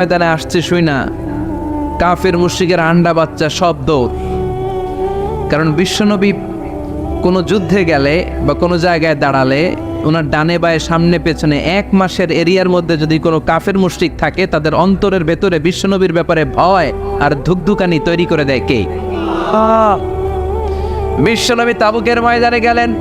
ময়দানে আসছে শুই না কাফের মুশরিকের আন্ডা বাচ্চা সব দৌড়। কারণ বিশ্বনবী কোনো যুদ্ধে গেলে বা কোনো জায়গায় দাঁড়ালে ওনার ডানে বায়ে সামনে পেছনে 1 মাসের এরিয়ার মধ্যে যদি কোনো কাফের মুশরিক থাকে তাদের অন্তরের ভেতরে বিশ্বনবীর ব্যাপারে ভয় আর ধুকধুকানি তৈরি করে দেয় কে? বিশ্বনবী তাবুকের ময়দানে গেলেন।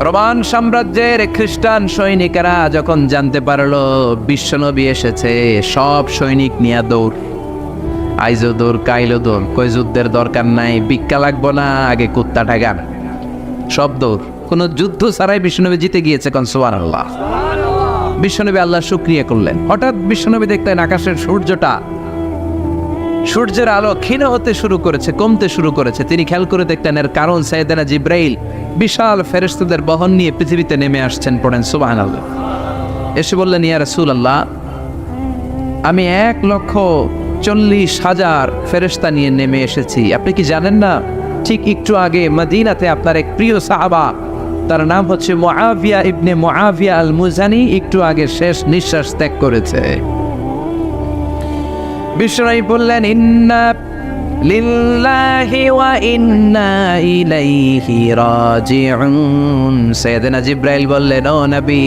রোমান সাম্রাজ্যের খ্রিস্টান সৈনিকেরা যখন জানতে পারলো বিশ্বনবী এসেছে, সব সৈনিক নিয়ে দৌড়। আইজো দৌড়, কাইলো দৌড়, কই যুদ্ধের দরকার নাই, ভিক্ষা লাগবো না, আগে কুত্তা ঠাগান, সব দৌড়। কোনো যুদ্ধ ছাড়াই বিশ্বনবী জিতে গিয়েছে। কোন সুবহানাল্লাহ। বিশ্বনবী আল্লাহর শুকরিয়া করলেন। হঠাৎ বিশ্বনবী দেখলেন আকাশের সূর্যের আলো ক্ষীণ হতে শুরু করেছে, কমতে শুরু করেছে। তিনি খেয়াল করে দেখলেন এর কারণ সাইয়েদনা জিব্রাইল বিশাল ফেরেশতাদের বহন নিয়ে পৃথিবীতে নেমে আসছেন। পড়েন সুবহানাল্লাহ। এসে বললেন, ইয়া রাসূলুল্লাহ, আমি 1,40,000 ফেরেশতা নিয়ে নেমে এসেছি। আপনি কি জানেন না, ঠিক একটু আগে মদিনাতে আপনার এক প্রিয় সাহাবা, তার নাম হচ্ছে মুআবিয়া ইবনে মুআবিয়া আল মুজানি, একটু আগে শেষ নিঃশ্বাস ত্যাগ করেছে। বিশ্বনবী বললেন, ইন্না লিল্লাহি ওয়া ইন্না ইলাইহি রাজিউন। সাইয়েদনা জিব্রাইল বললেন, ও নবী,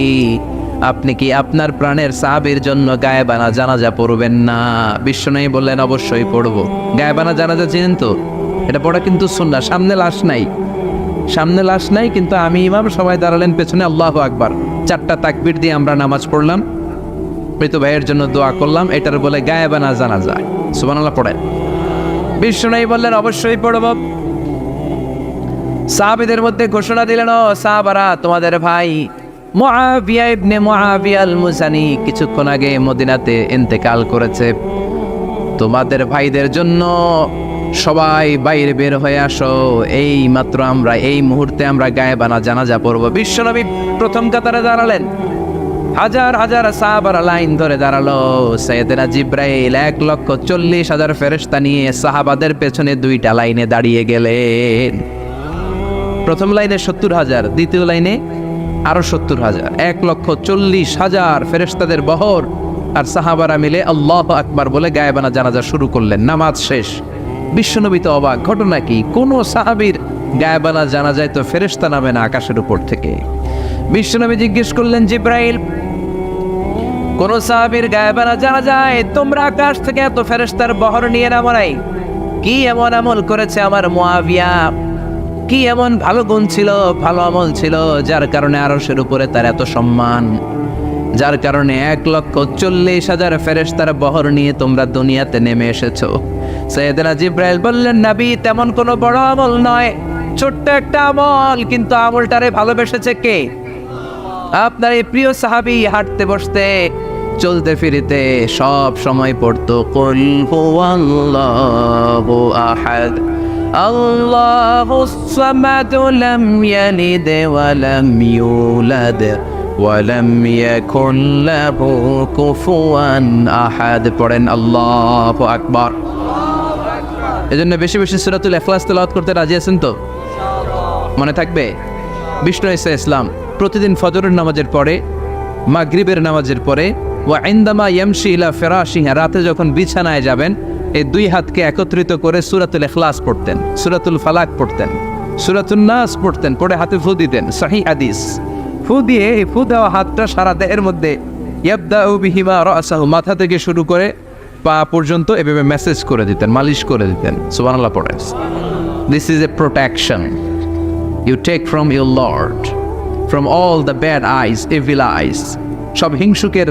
আপনি কি আপনার প্রাণের সাহাবীর জন্য গায়েবানা জানাজা পড়বেন না? বিশ্বনবী বললেন, অবশ্যই পড়ব। গায়েবানা জানাজা চিনেন তো? এটা পড়া কিন্তু সুন্নাহ। সামনে লাশ নাই, কিন্তু আমি ইমাম, সবাই দাঁড়ালেন পেছনে, আল্লাহু আকবার, 4টা তাকবীর দিয়ে আমরা নামাজ পড়লাম, মৃত ভাইয়ের জন্য দোয়া করলাম, এটার বলে গায়েবানা জানাজা। সুবহানাল্লাহ পড়েন। বিশ্বনবী বললেন, অবশ্যই পড়ব। সাহাবীদের মধ্যে ঘোষণা দিলেন, ও সাহাবারা, তোমাদের ভাই মুআবিয়া ইবনে মুআবিয়া আল মুজানি কিছুক্ষণ আগে মদিনাতে ইন্তেকাল করেছে। তোমাদের ভাইদের জন্য সবাই বাইরে বের হয়ে আসো, এই মাত্র আমরা এই মুহূর্তে আমরা গায়েবানা জানাজা পড়ব। বিশ্বনবী প্রথম কাতারে দাঁড়ালেন, হাজার হাজার সাহাবারা লাইন ধরে দাঁড়ালো। সাইয়েদনা জিব্রাইল 1,40,000 ফেরেশতা নিয়ে সাহাবাদের পেছনে 2টা লাইনে দাঁড়িয়ে গেলেন। প্রথম লাইনে 70,000, দ্বিতীয় লাইনে আরো 70,000, 1,40,000 ফেরেশতাদের বহর। আর সাহাবারা মিলে আল্লাহু আকবার বলে গায়েবানা জানাজা শুরু করলেন। নামাজ শেষ। বিশ্বনবী তো অবাক, ঘটনা কি? কোন সাহাবীর গায়েবানা জানাজায় তো ফেরেশতা নামে না আকাশের উপর থেকে। বিশ্বনবী জিজ্ঞেস করলেন, জিব্রাইল, কোন সাহাবীর গায়েবানা জানাজায় তোমরা আকাশ থেকে এত ফেরেশতার বহর নিয়ে নামো নাই? কি এমন আমল করেছে আমার মুআবিয়া? কি এমন ভালো গুণ ছিল, ভালো আমল ছিল, যার কারণে আরশের উপরে তার এত সম্মান, যার কারণে 1,40,000 ফেরেশতার বহর নিয়ে তোমরা দুনিয়াতে নেমে এসেছো? সাইয়েদনা জিব্রাইল বললেন, নবী, তেমন কোনো বড় আমল নয়, ছোট্ট একটা আমল, কিন্তু আমলটারে ভালোবেসেছে কে? আপনার এই প্রিয় সাহাবী হাঁটতে বসতে চলতে ফিরিতে সব সময় পড়তো, কুল হুয়াল্লাহু আহাদ আল্লাহুস সামাদ লাম ইয়ালিদ ওয়া লাম ইউলাদ ওয়া লাম ইয়াকুল লাহু কুফুয়ান আহাদ। পড়েন আল্লাহু আকবার। এজন্য বেশি বেশি সূরাতুল ইখলাস তেলাওয়াত করতে রাজি আছেন তো? মনে থাকবে? বিষ্ণু ঈসা ইসলাম প্রতিদিন ফজরের নামাজের পরে, মাগরিবের নামাজের পরে, ওয়া ইনদামা ইয়ামশি ইলা ফিরাশিহি, রাতে যখন বিছানায় যাবেন, এই 2 হাতকে একত্রিত করে সূরাতুল ইখলাস পড়তেন, সূরাতুল ফালাক পড়তেন, সূরাতুন নাস পড়তেন, পড়ে হাতে ফু দিতেন। সহিহ হাদিস। ফু দিয়ে এই ফু দেওয়া হাতটা সারা দেহের মধ্যে ইয়াবদাউ বিহিমা রাসাহু, মাথা থেকে শুরু করে পা পর্যন্ত এভাবে মেসেজ করে দিতেন, মালিশ করে দিতেন। সুবহানাল্লাহ পড়েন। This is a protection you take from your lord, from all the bad eyes, evil eyes, সব হিংসুকের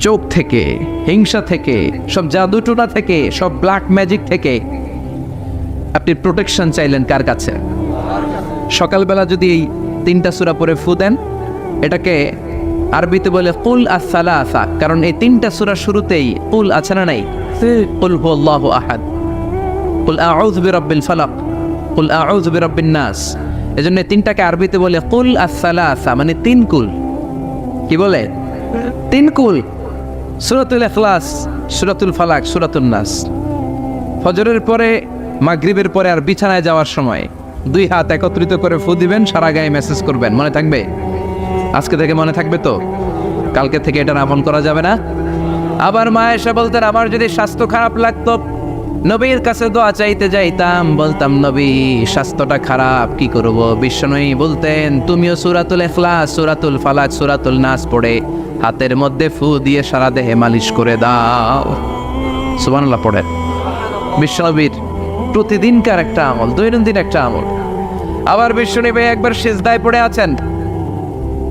চোখ থেকে, হিংসা থেকে, সব জাদুটোনা থেকে, সব ব্ল্যাক ম্যাজিক থেকে আপনি প্রোটেকশন চাইলেন কার কাছে? সকালবেলা যদি এই 3টা সূরা পড়ে ফু দেন, এটাকে আরবিতে বলে কুল আস-সালাসা, কারণ এই 3টা সূরা শুরুতেই কুল আছে না নাই? কুল হুয়াল্লাহু আহাদ, কুল আউযু বিরাব্বিল ফালাক, কুল আউযু বিরাব্বিন নাস। এজন্য 3টাকে আরবিতে বলে কুল আস-সালাসা, মানে 3 কুল। কি বলে? 3 কুল। সূরাতুল ইখলাস, সূরাতুল ফালাক, সূরাতুন নাস। ফজরের পরে, মাগরিবের পরে আর বিছানায় যাওয়ার সময় 2 হাত একত্রিত করে ফু দিবেন, সারা গায়ে মেসেজ করবেন। মনে থাকবে? আজকে থেকে মনে থাকবে তো? কালকে থেকে এটা আমল করা যাবে না? আবার মা এসে বলতেন আমার যদি স্বাস্থ্য খারাপ লাগতো নবীর কাছে দোয়া চাইতে যাইতাম, বলতাম নবী স্বাস্থ্যটা খারাপ কি করব? বিশ্বনবী বলতেন তুমিও সূরাতুল ইখলাস, সূরাতুল ফালাক, সূরাতুল নাস পড়ে হাতের মধ্যে ফু দিয়ে সারা দেহে মালিশ করে দাও। সুবহানাল্লাহ পড়েন। বিশ্বনবীর প্রতিদিনকার একটা আমল, দৈনন্দিন একটা আমল। আবার বিশ্বনবী একবার সিজদায় পড়ে আছেন,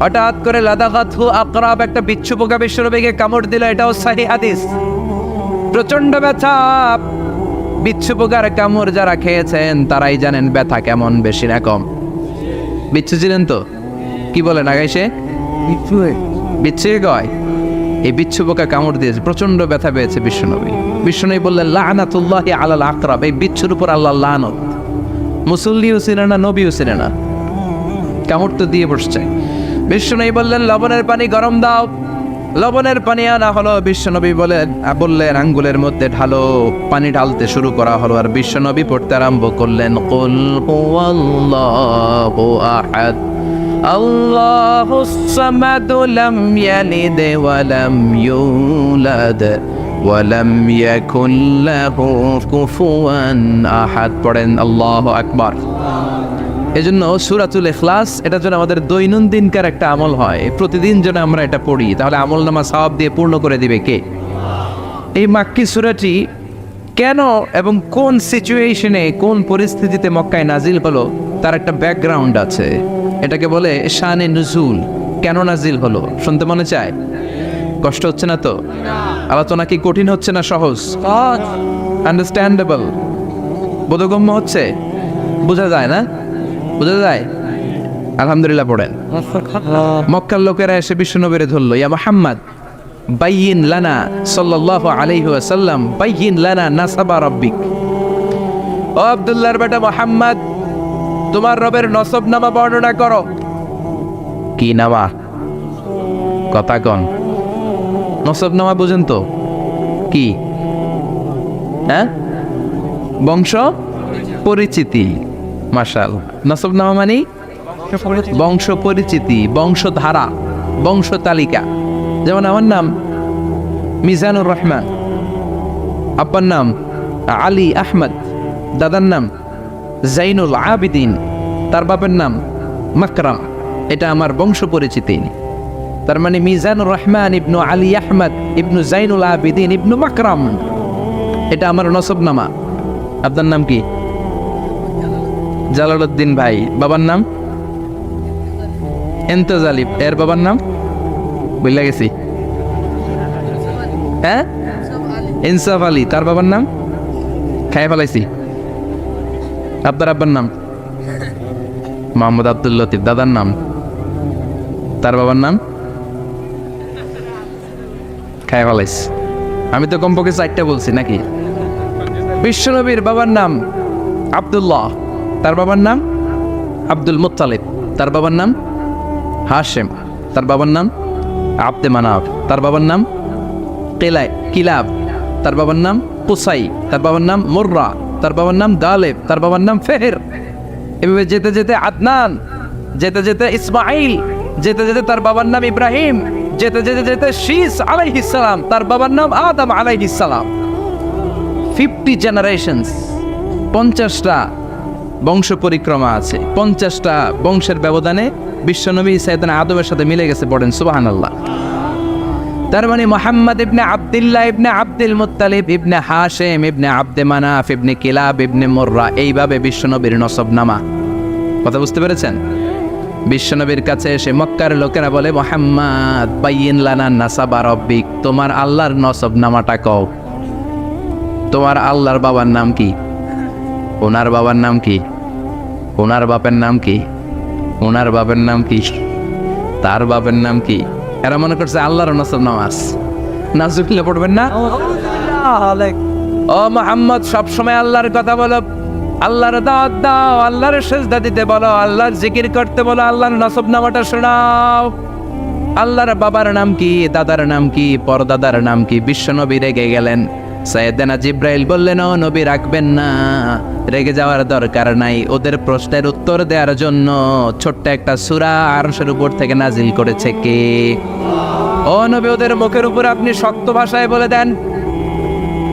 হঠাৎ করে লাদাগাতহু আকরাব, একটা বিচ্ছু পোকা বিশ্বনবীকে কামড় দিল। এটাও সহিহ হাদিস। প্রচন্ড ব্যথা। বিচ্ছু পোকার কামড় যারা খেয়েছেন তারাই জানেন ব্যথা কেমন, বেশি না কম। বিচ্ছু ছিলেন তো? কি বলেন আগাইছে? বিচ্ছু কয় এই বিচ্ছু পোকা কামড় দিয়েছে, প্রচন্ড ব্যথা পেয়েছে বিশ্বনবী। বিশ্বনবী বললেন লানাতুল্লাহি আলাল আকরাব, এই বিচ্ছুর উপর আল্লাহর লানত। মুসল্লিও ছিলেন না, নবীও ছিলেন না, কামড় তো দিয়ে বসছে। বিশ্বনবী বললেন লবণের পানি গরম দাও। লবণের পানি আনা হলো। বিশ্বনবী বললেন আঙ্গুলের মধ্যে ঢালো। পানি ঢালতে শুরু করা হলো, আর বিশ্বনবী পড়তে আরম্ভ করলেন কুল হুয়াল্লাহু আহাদ আল্লাহুস সামাদ লাম ইয়ালিদ ওয়া লাম ইউলাদ ওয়া লাম ইয়াকুল লাহু কুফুয়ান আহাদ। পড়েন আল্লাহু আকবার। এজন্য সূরাতুল ইখলাস এটার জন্য আমাদের দৈনন্দিনকার একটা আমল হয়, প্রতিদিন যেন আমরা এটা পড়ি, তাহলে আমল নামা সওয়াব দিয়ে পূর্ণ করে দিবে কে? এই মাক্কি সূরাটি কেন এবং কোন সিচুয়েশনে, কোন পরিস্থিতিতে মক্কায় নাজিল হলো তার একটা ব্যাকগ্রাউন্ড আছে। এটাকে বলে শানে নুজুল। কেন নাজিল হলো শুনতে মনে চায়? কষ্ট হচ্ছে না তো? আলোচনা কি কঠিন হচ্ছে না সহজ? আন্ডারস্ট্যান্ডেবল, বোধগম্য হচ্ছে? বোঝা যায় না? বোঝা যায়? আলহামদুলিল্লাহ পড়েন। মক্কার লোকেরা এসে বিশ্বনবীরে ধরলো, ইয়া মুহাম্মদ বাইয়িন লানা সাল্লাল্লাহু আলাইহি ওয়াসাল্লাম বাইয়িন লানা নাসাবা রাব্বিক। ও আব্দুল্লাহর বেটা মুহাম্মদ, তোমার রবের নসব নামা বর্ণনা করো। কি নামা? কথা কন। নসব নামা বুঝেন তো কি? হ্যাঁ, বংশ পরিচিতি। মাশাআল্লাহ। নসব নামা মানে বংশ পরিচিতি, বংশধারা, বংশ তালিকা। যেমন আমার নাম মিজানুর রহমান, আব্বার নাম আলী আহমদ, দাদার নাম জাইনুল আবিদিন, তার বাপের নাম মাকরাম। এটা আমার বংশ পরিচিতি। তার মানে মিজানুর রহমান ইবনু আলী আহমদ ইবনু জাইনুল আবিদিন ইবনু মাকরাম, এটা আমার নসবনামা। আপনার নাম কি? জালালউদ্দিন ভাই। বাবার নাম এন্তেজালিব। এর বাবার নাম বইলা গেছি। হ্যাঁ, ইনসাফ আলী। তার বাবার নাম খাই ফেলাইছি। আপনার আব্বার নাম মোহাম্মদ আব্দুল লতিফ। দাদার নাম, তার বাবার নাম খাই ফেলাইছি। আমি তো কমপক্ষে 4টা বলছি নাকি? বিশ্বনবীর বাবার নাম আব্দুল্লাহ, তার বাবার নাম আব্দুল মুত্তালিব, তার বাবার নাম হাশেম, তার বাবার নাম আব্দে মানাফ, তার বাবার নাম কিলাব, তার বাবার নাম কুসাই, তার বাবার নাম মুররা, তার বাবার নাম গালেব, তার বাবার নাম ফেহের। এভাবে যেতে যেতে আদনান, যেতে যেতে ইসমাইল, যেতে যেতে তার বাবার নাম ইব্রাহিম, যেতে যেতে যেতে শীস আলাইহিস সালাম, তার বাবার নাম আদম আলাইহিস সালাম। 50 জেনারেশনস, 50টা বংশ পরিক্রমা আছে। 50টা বংশের ব্যবধানে বিশ্বনবী সাইয়েদনা আদমের সাথে মিলে গেছে। পড়েন সুবহানাল্লাহ। তার মানে মুহাম্মদ ইবনে আব্দুল্লাহ ইবনে আব্দুল মুত্তালিব ইবনে হাশেম ইবনে আব্দে মানাফ ইবনে কিলাব ইবনে মুররা, এইভাবে বিশ্বনবীর নসবনামা। কথা বুঝতে পেরেছেন? বিশ্বনবীর কাছে এসে মক্কার লোকেরা বলে মুহাম্মদ বাইয়িন লানা নাসাবা রাব্বিক, তোমার আল্লাহর নসবনামাটা কও। তোমার আল্লাহর বাবার নাম কি? ওনার বাবার নাম কি? ওনার বাপের নাম কি? ওনার বাপের নাম কি? তার বাপের নাম কি? এরা মনে করছে আল্লাহর নসব নামাজ। নাজুকিল্লা পড়বেন না? ও মুহাম্মদ, সবসময় আল্লাহর কথা বলো, আল্লাহর দাওয়াত দাও, আল্লাহর সিজদা দিতে বলো, আল্লাহর জিকির করতে বলো, আল্লাহর নসব নামাটা শোনাও। আল্লাহর বাবার নাম কি? দাদার নাম কি? পরদাদার নাম কি? বিশ্বনবী রেগে গেলেন। সাইয়েদনা জিব্রাইল বললেন, ও নবী রাখবেন না, রেগে যাওয়ার দরকার নাই। ওদের প্রশ্নের উত্তর দেওয়ার জন্য ছোট্ট একটা সূরা আরশের উপর থেকে নাজিল করেছে কে? ও নবী, ওদের মুখের উপর আপনি শক্ত ভাষায় বলে দেন,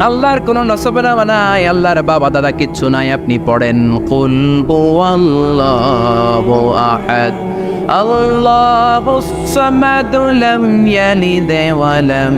আল্লাহর কোনো নসবনামা নাই, আল্লাহর বাবা দাদা কিচ্ছু নাই। আপনি পড়েন কুল হুয়াল্লাহু আহাদ আল্লাহুস সামাদ লাম ইয়ালিদ ওয়া লাম